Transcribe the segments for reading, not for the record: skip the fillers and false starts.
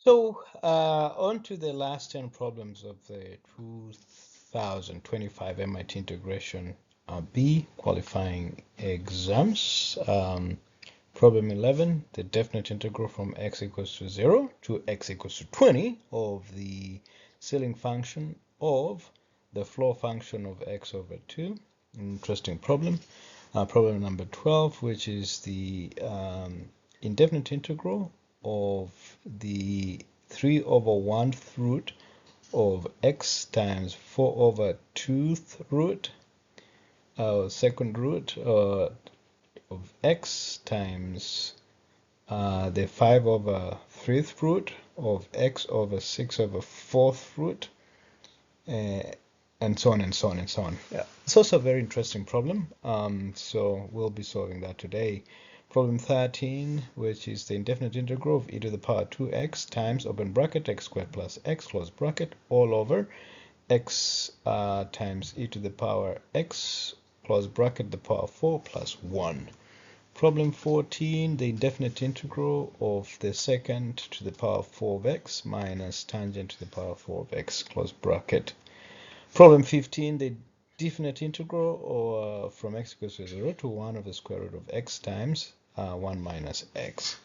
So, on to the last 10 problems of the 2025 MIT Integration B qualifying exams. Problem 11, the definite integral from x equals to 0 to x equals to 20 of the ceiling function of the floor function of x over 2. Interesting problem. Problem number 12, which is the indefinite integral of the 3 over 1th root of x times 4 over 2th root, second root of x times the 5 over 3rd root of x over 6 over 4th root, and so on and so on and so on. Yeah. It's also a very interesting problem, so we'll be solving that today. Problem 13, which is the indefinite integral of e to the power 2x times open bracket x squared plus x close bracket all over x times e to the power x close bracket the power 4 plus 1. Problem 14, the indefinite integral of the second to the power 4 of x minus tangent to the power 4 of x close bracket. Problem 15, the definite integral or from x equals to 0 to 1 of the square root of x times 1 minus x.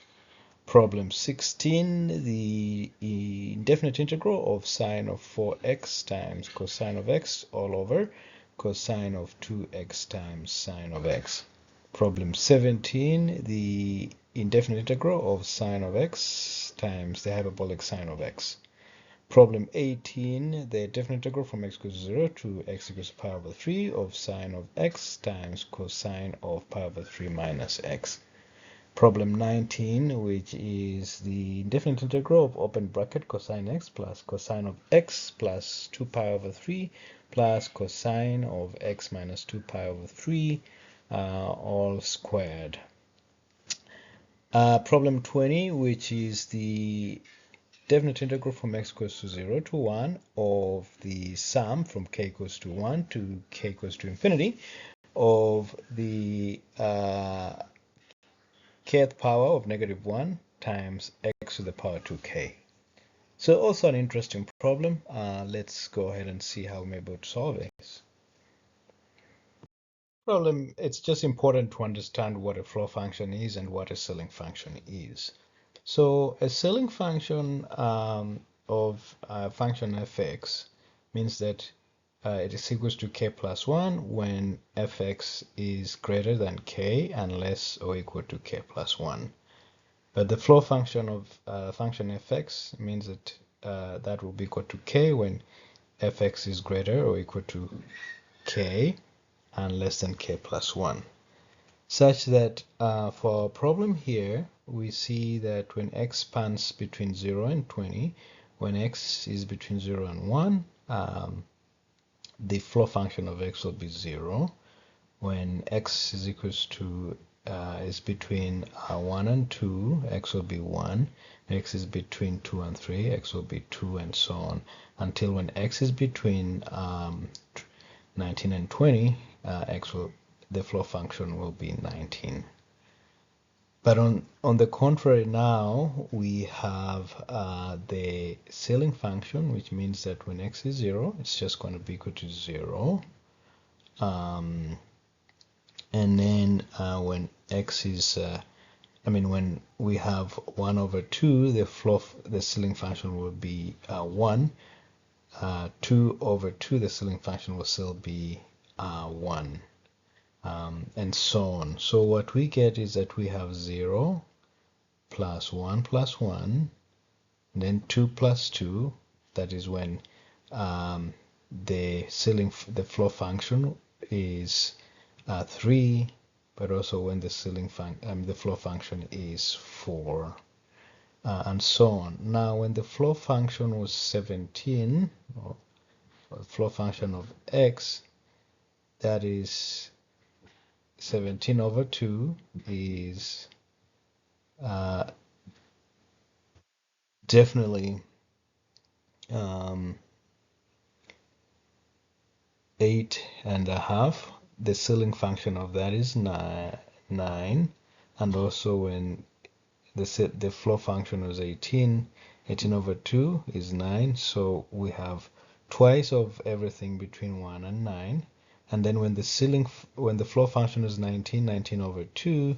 Problem 16, the indefinite integral of sine of 4x times cosine of x all over cosine of 2x times sine of x. Problem 17, the indefinite integral of sine of x times the hyperbolic sine of x. Problem 18, the definite integral from x equals to 0 to x equals to pi over 3 of sine of x times cosine of pi over 3 minus x. Problem 19, which is the indefinite integral of open bracket cosine x plus cosine of x plus 2 pi over 3 plus cosine of x minus 2 pi over 3 all squared. Problem 20, which is the definite integral from x equals to 0 to 1 of the sum from k equals to 1 to k equals to infinity of the kth power of -1 times x to the power 2k. So also an interesting problem. Let's go ahead and see how we're able to solve this. Problem, it's just important to understand what a floor function is and what a ceiling function is. So a ceiling function of function fx means that it is equals to k plus 1 when fx is greater than k and less or equal to k plus 1. But the floor function of function fx means that that will be equal to k when fx is greater or equal to k and less than k plus 1. Such that for our problem here, we see that when x spans between 0 and 20, when x is between 0 and 1, the floor function of x will be 0. When x is equals to is between 1 and 2, x will be 1. X is between 2 and 3, x will be 2, and so on, until when x is between 19 and 20, the floor function will be 19. But on the contrary, now we have the ceiling function, which means that when x is 0, it's just going to be equal to 0. And then when x is, when we have 1 over 2, the ceiling function will be 1. 2 over 2, the ceiling function will still be 1. And so on. So what we get is that we have 0 plus 1 plus 1, and then 2 plus 2. That is when the floor function is 3, but also when the floor function is 4, and so on. Now, when the floor function was 17, or floor function of x, that is 17 over 2 is definitely 8.5. The ceiling function of that is 9, and also when the floor function was 18, 18 over 2 is 9, so we have twice of everything between 1 and 9. And then when the floor function is 19, 19 over 2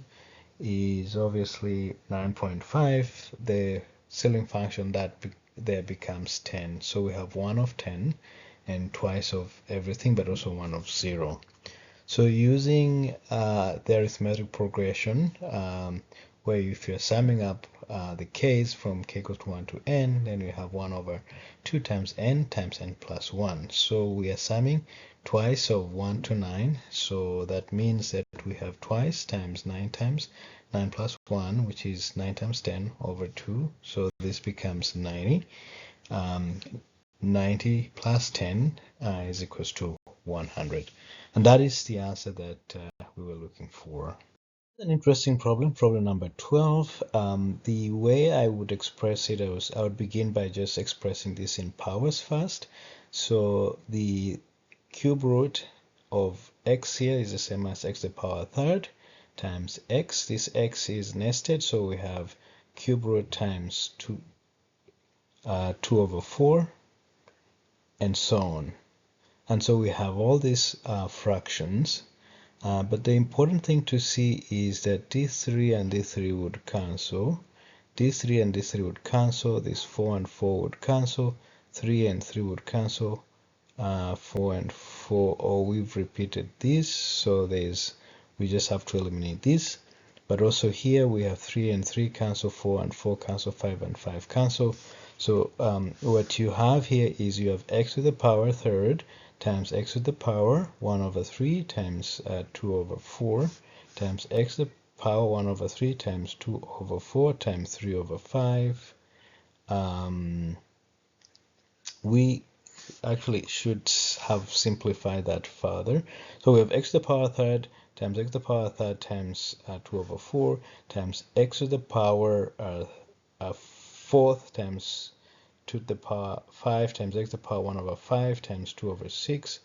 is obviously 9.5. The ceiling function there becomes 10. So we have 1 of 10 and twice of everything, but also 1 of 0. So using the arithmetic progression, where if you're summing up the k's from k equals to 1 to n, then you have 1 over 2 times n plus 1. So we are summing twice of 1 to 9. So that means that we have twice times 9 plus 1, which is 9 times 10 over 2. So this becomes 90. 90 plus 10 is equals to 100. And that is the answer that we were looking for. An interesting problem, problem number 12. The way I would express it, I would begin by just expressing this in powers first. So the cube root of x here is the same as x to the power third times x. This x is nested, so we have cube root times 2 over 4, and so on. And so we have all these fractions. But the important thing to see is that d3 and d3 would cancel. d3 and d3 would cancel. This 4 and 4 would cancel. 3 and 3 would cancel. 4 and 4, or we've repeated this, so we just have to eliminate this. But also here we have 3 and 3 cancel, 4 and 4 cancel, 5 and 5 cancel. So what you have here is you have x to the power third times x to the power 1 over 3 times 2 over 4 times x to the power 1 over 3 times 2 over 4 times 3 over 5. We actually should have simplified that further. So we have x to the power third times x to the power third times 2 over 4 times x to the power fourth times 2 to the power 5 times x to the power 1 over 5 times 2 over 6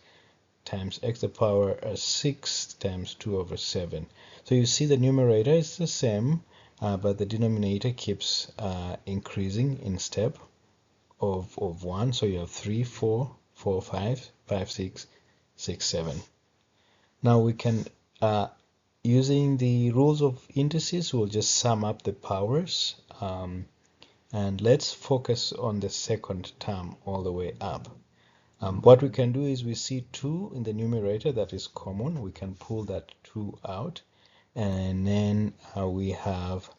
times x to the power 6 times 2 over 7. So you see the numerator is the same, but the denominator keeps increasing in step of 1. So you have 3, 4, 4, 5, 5, 6, 6, 7. Now we can, using the rules of indices, we'll just sum up the powers. And let's focus on the second term all the way up. What we can do is we see 2 in the numerator, that is common. We can pull that 2 out. And then we have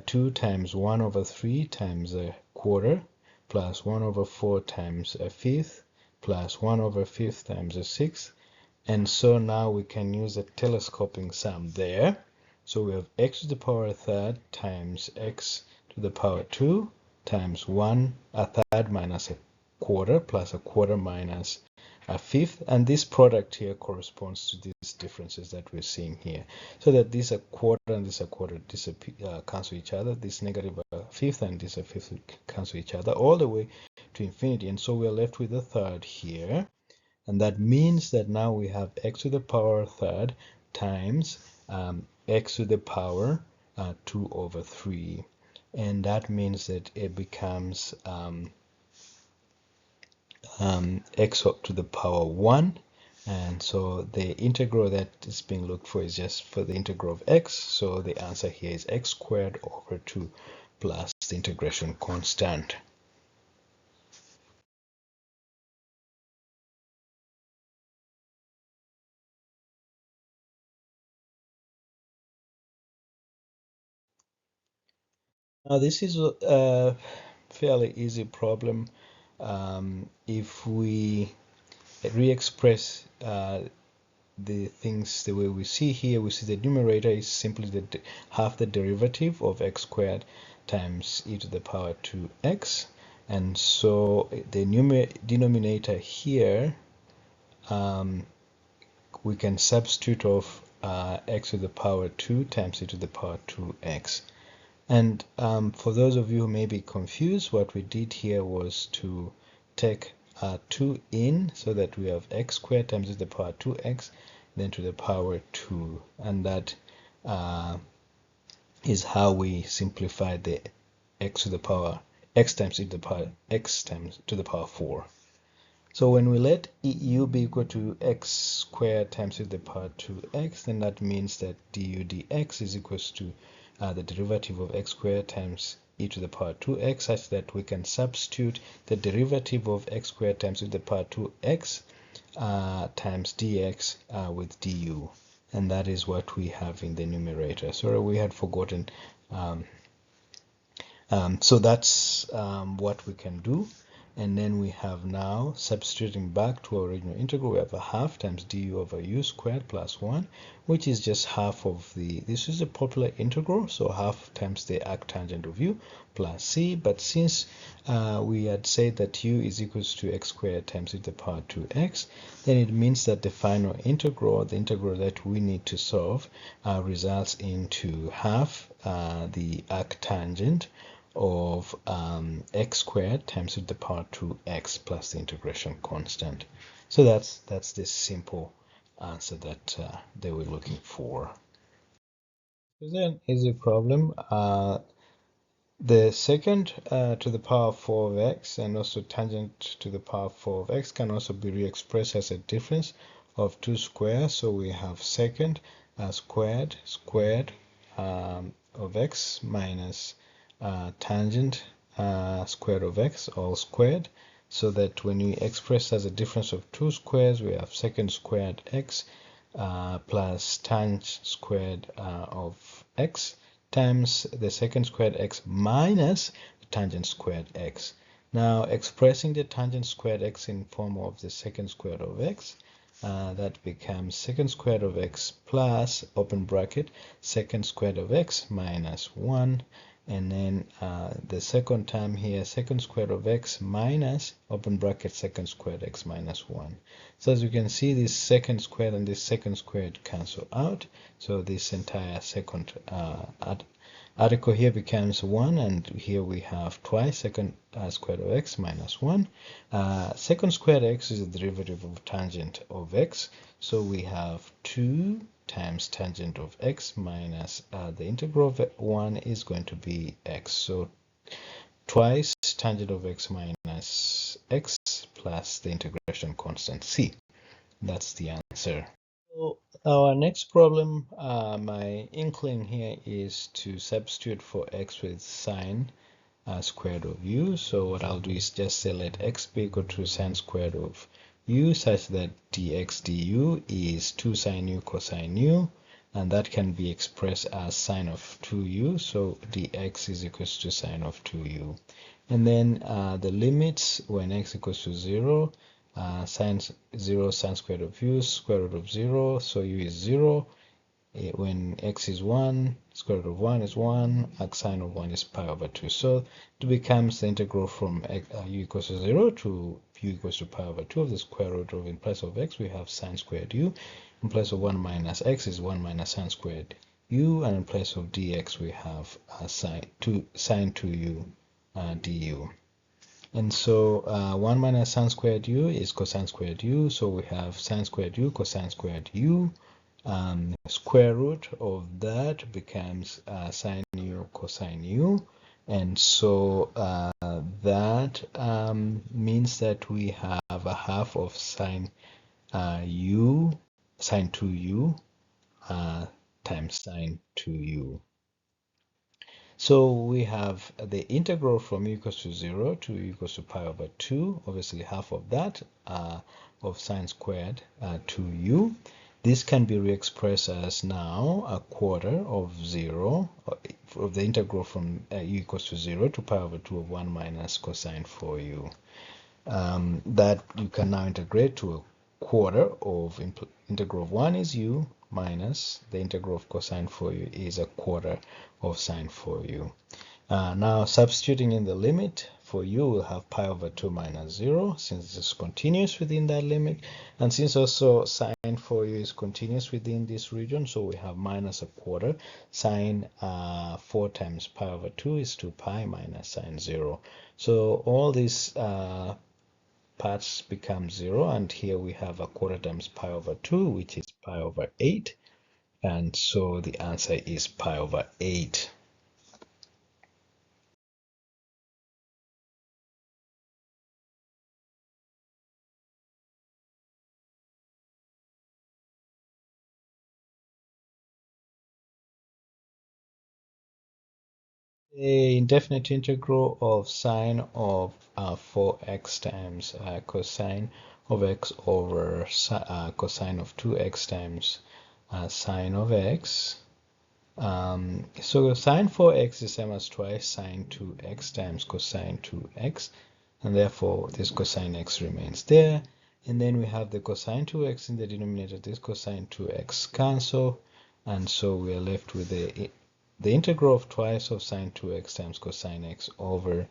2 times 1 over 3 times a quarter plus 1 over 4 times a fifth plus 1 over fifth times a sixth. And so now we can use a telescoping sum there. So we have x to the power third times x to the power 2 times 1 a third minus a quarter plus a quarter minus a fifth, and this product here corresponds to these differences that we're seeing here, so that this a quarter and this a quarter cancel each other, this negative a fifth and this a fifth cancel each other all the way to infinity, and so we're left with a third here. And that means that now we have x to the power third times x to the power 2 over 3. And that means that it becomes x up to the power 1. And so the integral that is being looked for is just for the integral of x. So the answer here is x squared over 2 plus the integration constant. Now this is a fairly easy problem. If we re-express the things the way we see here, we see the numerator is simply half the derivative of x squared times e to the power 2x, and so the denominator here we can substitute off x to the power 2 times e to the power 2x. And for those of you who may be confused, what we did here was to take 2 in, so that we have x squared times e to the power 2x, then to the power 2. And that is how we simplify the x to the power x times e to the power x times to the power 4. So when we let u be equal to x squared times e to the power 2x, then that means that du dx is equals to the derivative of x squared times e to the power 2x, such that we can substitute the derivative of x squared times e to the power 2x times dx with du. And that is what we have in the numerator. Sorry, we had forgotten. So that's what we can do. And then we have now, substituting back to our original integral, we have a half times du over u squared plus 1, which is just half of this is a popular integral, so half times the arctangent of u plus c. But since we had said that u is equals to x squared times e to the power 2x, then it means that the final integral, the integral that we need to solve, results into half the arctangent of x squared times e to the power 2x plus the integration constant. So that's the simple answer that they were looking for. Then easy problem. The second to the power 4 of x and also tangent to the power 4 of x can also be re-expressed as a difference of two squares. So we have second squared of x minus tangent squared of x all squared, so that when we express as a difference of two squares, we have second squared x plus tangent squared of x times the second squared x minus the tangent squared x. Now expressing the tangent squared x in form of the second squared of x, that becomes second squared of x plus open bracket second squared of x minus 1, and then the second term here, second squared of x minus open bracket second squared x minus 1. So as you can see, this second squared and this second squared cancel out, so this entire second article here becomes 1, and here we have twice second squared of x minus 1. Second squared x is the derivative of tangent of x, so we have 2 times tangent of x minus the integral of 1 is going to be x. So twice tangent of x minus x plus the integration constant c. That's the answer. So our next problem, my inkling here is to substitute for x with sine squared of u. So what I'll do is just say let x be equal to sine squared of u, such that dx du is 2 sine u cosine u, and that can be expressed as sine of 2u, so dx is equals to sine of 2u. And then the limits when x equals to 0, sine 0 sine squared of u, square root of 0, so u is 0. When x is 1, square root of 1 is 1, arcsine of 1 is pi over 2. So it becomes the integral from u equals to 0 to u equals to pi over 2 of the square root of, in place of x we have sine squared u, in place of 1 minus x is 1 minus sine squared u, and in place of dx we have sine 2u du. And so 1 minus sine squared u is cosine squared u, so we have sine squared u cosine squared u. Square root of that becomes sine u cosine u, and so that means that we have a half of sine u sine 2u times sine 2u. So we have the integral from u equals to 0 to u equals to pi over 2, obviously half of that of sine squared 2u. This can be re-expressed as now a quarter of 0 of the integral from u equals to 0 to pi over 2 of 1 minus cosine 4u. That you can now integrate to a quarter of integral of 1 is u minus the integral of cosine 4u is a quarter of sine 4u. Now substituting in the limit for u, we'll have pi over 2 minus 0, since it's continuous within that limit, and since also sine 4u is continuous within this region, so we have minus a quarter. Sine 4 times pi over 2 is 2 pi minus sine 0. So all these parts become 0, and here we have a quarter times pi over 2, which is pi over 8, and so the answer is pi over 8. A indefinite integral of sine of 4x times cosine of x over cosine of 2x times sine of x. So sine 4x is the same as twice sine 2x times cosine 2x, and therefore this cosine x remains there. And then we have the cosine 2x in the denominator. This cosine 2x cancel, and so we are left with the integral of twice of sine 2x times cosine x over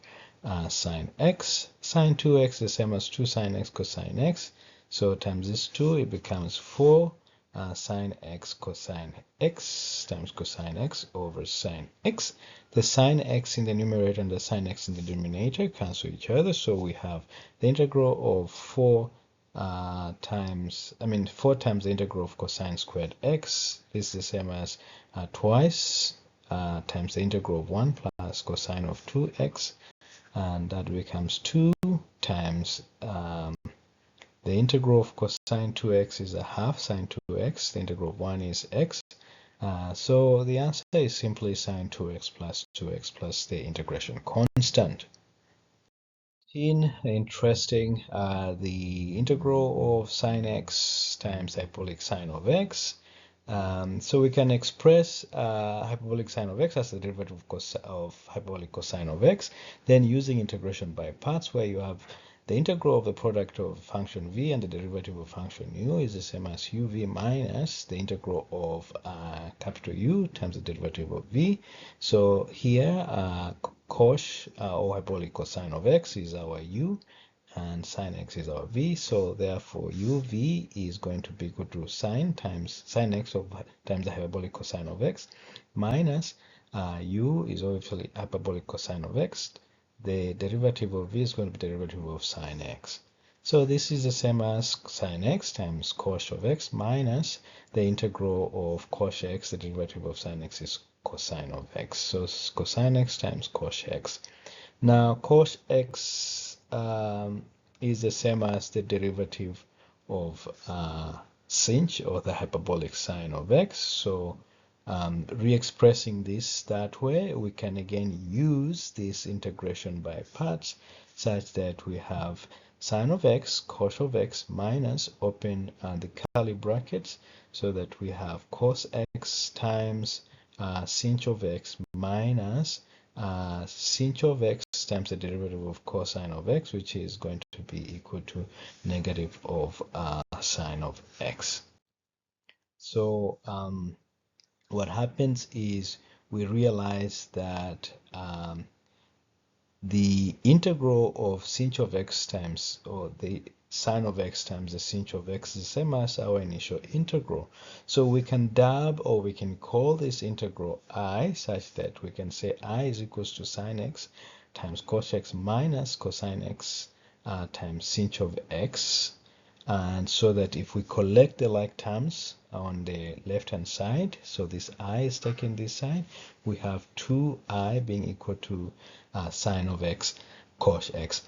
sine x. Sine 2x is the same as 2 sine x cosine x. So times this 2, it becomes 4 sine x cosine x times cosine x over sine x. The sine x in the numerator and the sine x in the denominator cancel each other. So we have the integral of 4 times the integral of cosine squared x is the same as twice times the integral of 1 plus cosine of 2x, and that becomes 2 times the integral of cosine 2x is a half sine 2x. The integral of 1 is x. So the answer is simply sine 2x plus the integration constant. Interesting, the integral of sine x times hyperbolic sine of x. So we can express hyperbolic sine of x as the derivative of hyperbolic cosine of x, then using integration by parts, where you have the integral of the product of function v and the derivative of function u is the same as uv minus the integral of capital U times the derivative of v. So here cos or hyperbolic cosine of x is our u, and sine x is our v. So therefore uv is going to be equal to sine times sine x times the hyperbolic cosine of x minus u is obviously hyperbolic cosine of x. The derivative of v is going to be the derivative of sine x. So this is the same as sine x times cos of x minus the integral of cos x. The derivative of sine x is cosine of x. So cosine x times cos x. Now cos x is the same as the derivative of sinh, or the hyperbolic sine of x. So re-expressing this that way, we can again use this integration by parts such that we have sine of x cos of x minus, open the curly brackets, so that we have cos x times sinh of x minus sinh of x times the derivative of cosine of x, which is going to be equal to negative of sine of x. So what happens is we realize that the integral of sinh of x times, or the sine of x times the sinh of x, is the same as our initial integral. So we can dab, or we can call this integral I, such that we can say I is equals to sine x times cos x minus cosine x times sinh of x. And so that if we collect the like terms on the left hand side, so this I is taken this side, we have 2I being equal to sine of x cos x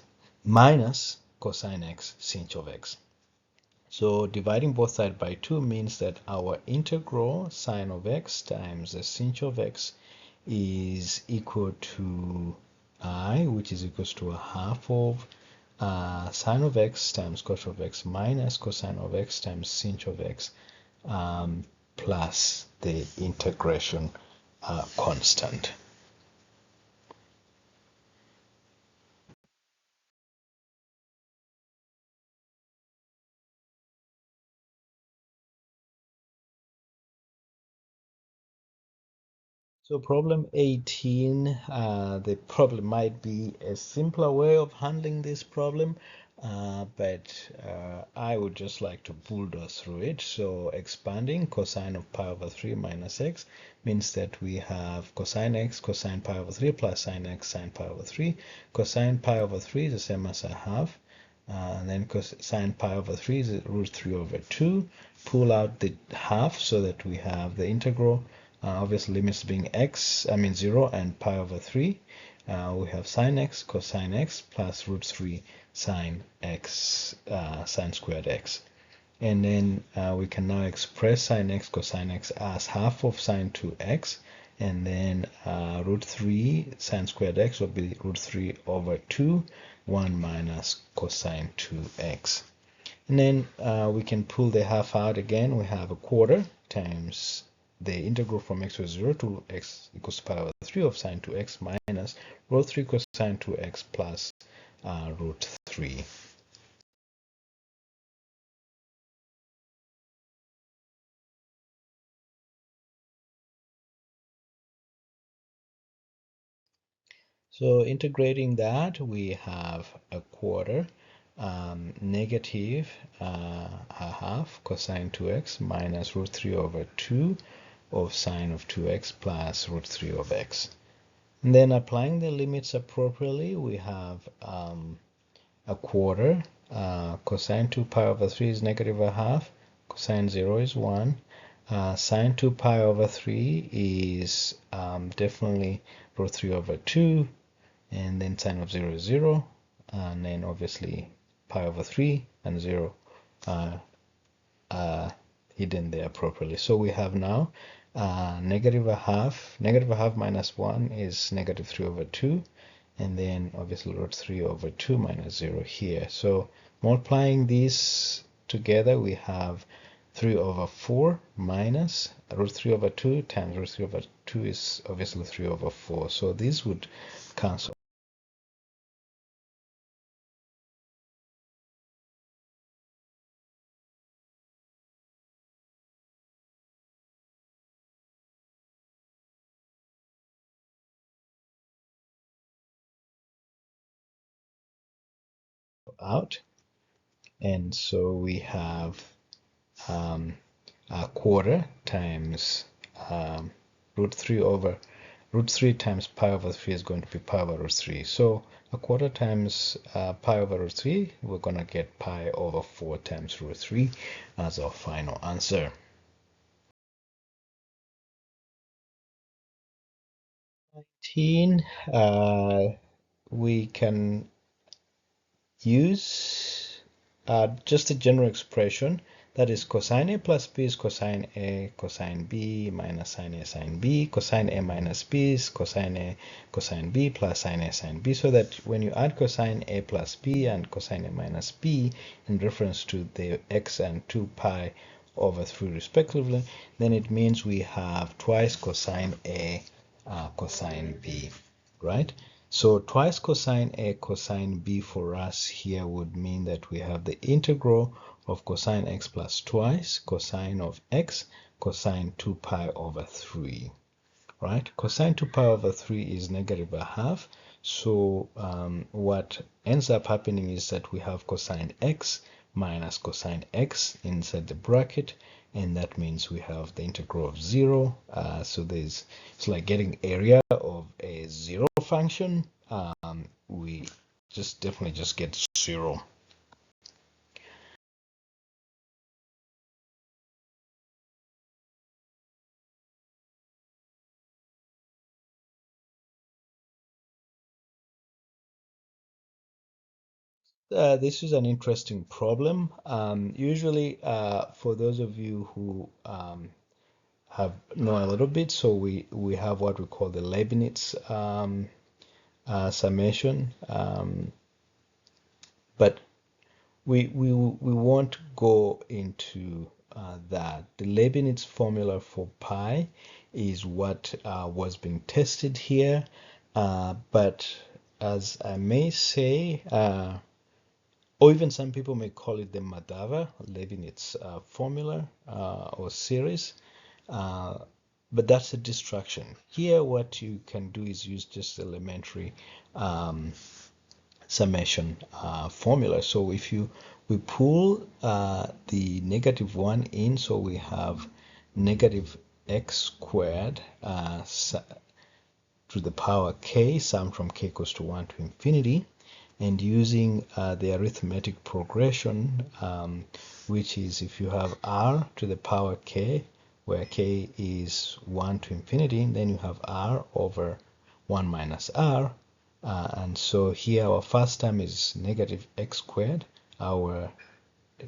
minus cosine x sinh of x. So dividing both sides by 2 means that our integral sine of x times the sinh of x is equal to I, which is equals to a half of sine of x times cos of x minus cosine of x times sinh of x plus the integration constant. So problem 18, the problem might be a simpler way of handling this problem, but I would just like to bulldoze through it. So expanding cosine of pi over 3 minus x means that we have cosine x cosine pi over 3 plus sine x sine pi over 3. Cosine pi over 3 is the same as a half. And then cosine pi over 3 is root 3 over 2. Pull out the half so that we have the integral. Obviously limits being 0 and pi over 3. We have sine x cosine x plus root 3 sine x sine squared x. And then we can now express sine x cosine x as half of sine 2x and then root 3 sine squared x will be root 3 over 2, 1 minus cosine 2x. And then we can pull the half out again. We have a quarter times the integral from x equals 0 to x equals to pi over 3 of sine 2x minus root 3 cosine 2x plus root 3. So integrating that, we have a quarter negative a half cosine 2x minus root 3 over 2 of sine of 2x plus root 3 of x. And then applying the limits appropriately, we have a quarter. Cosine 2 pi over 3 is negative a half. Cosine 0 is 1. Sine 2 pi over 3 is definitely root 3 over 2. And then sine of 0 is 0. And then obviously pi over 3 and 0 hidden there properly. So we have now negative a half minus 1 is negative 3 over 2, and then obviously root 3 over 2 minus 0 here. So multiplying these together, we have 3 over 4 minus root 3 over 2 times root 3 over 2 is obviously 3 over 4. So these would cancel out. And so we have a quarter times root 3 times pi over 3 is going to be pi over root 3. So a quarter times pi over root 3, we're going to get pi over 4 times root 3 as our final answer. We can use just a general expression, that is cosine A plus B is cosine A cosine B minus sine A sine B. Cosine A minus B is cosine A cosine B plus sine A sine B. So that when you add cosine A plus B and cosine A minus B in reference to the x and 2 pi over 3 respectively, then it means we have twice cosine A cosine B, right? So twice cosine A cosine B for us here would mean that we have the integral of cosine x plus twice cosine of x cosine 2 pi over 3, right? Cosine 2 pi over 3 is negative a half. So what ends up happening is that we have cosine x minus cosine x inside the bracket, and that means we have the integral of 0. So it's like getting area of a 0 function. We definitely just get 0. This is an interesting problem. Usually, for those of you who know a little bit, so we have what we call the Leibniz summation, but we won't go into that. The Leibniz formula for pi is what was being tested here, but as I may say, or even some people may call it the Madhava Leibniz formula or series, but that's a distraction. Here, what you can do is use just elementary summation formula. So if we pull the negative 1 in, so we have negative x squared to the power k, sum from k equals to 1 to infinity, and using the arithmetic progression, which is if you have r to the power k, where k is 1 to infinity, then you have r over 1 minus r. And so here our first term is negative x squared. Our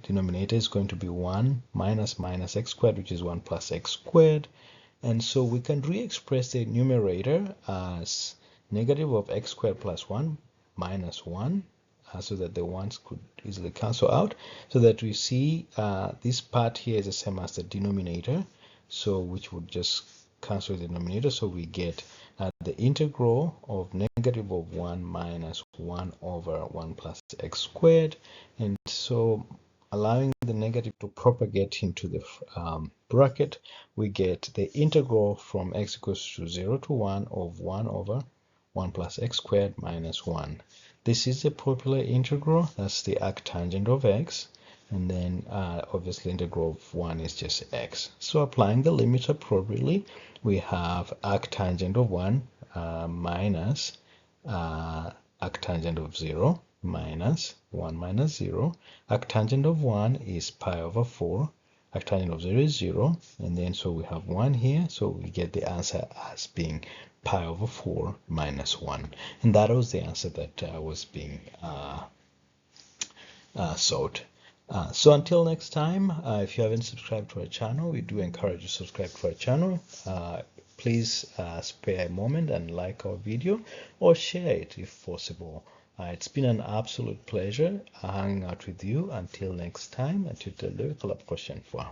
denominator is going to be 1 minus x squared, which is 1 plus x squared. And so we can re-express the numerator as negative of x squared plus 1 minus 1, so that the ones could easily cancel out, so that we see this part here is the same as the denominator, so which would just cancel the denominator. So we get the integral of negative of 1 minus 1 over 1 plus x squared. And so allowing the negative to propagate into the bracket, we get the integral from x equals to 0 to 1 of 1 over 1 plus x squared minus 1. This is the popular integral. That's the arctangent of x. And then obviously integral of 1 is just x. So applying the limit appropriately, we have arctangent of 1 minus arctangent of 0 minus 1 minus 0. Arctangent of 1 is pi over 4. Arctangent of 0 is 0. And then so we have 1 here. So we get the answer as being pi over 4 minus 1. And that was the answer that was being sought. So until next time, if you haven't subscribed to our channel, we do encourage you to subscribe to our channel. Please spare a moment and like our video or share it if possible. It's been an absolute pleasure hanging out with you. Until next time, and to the question for.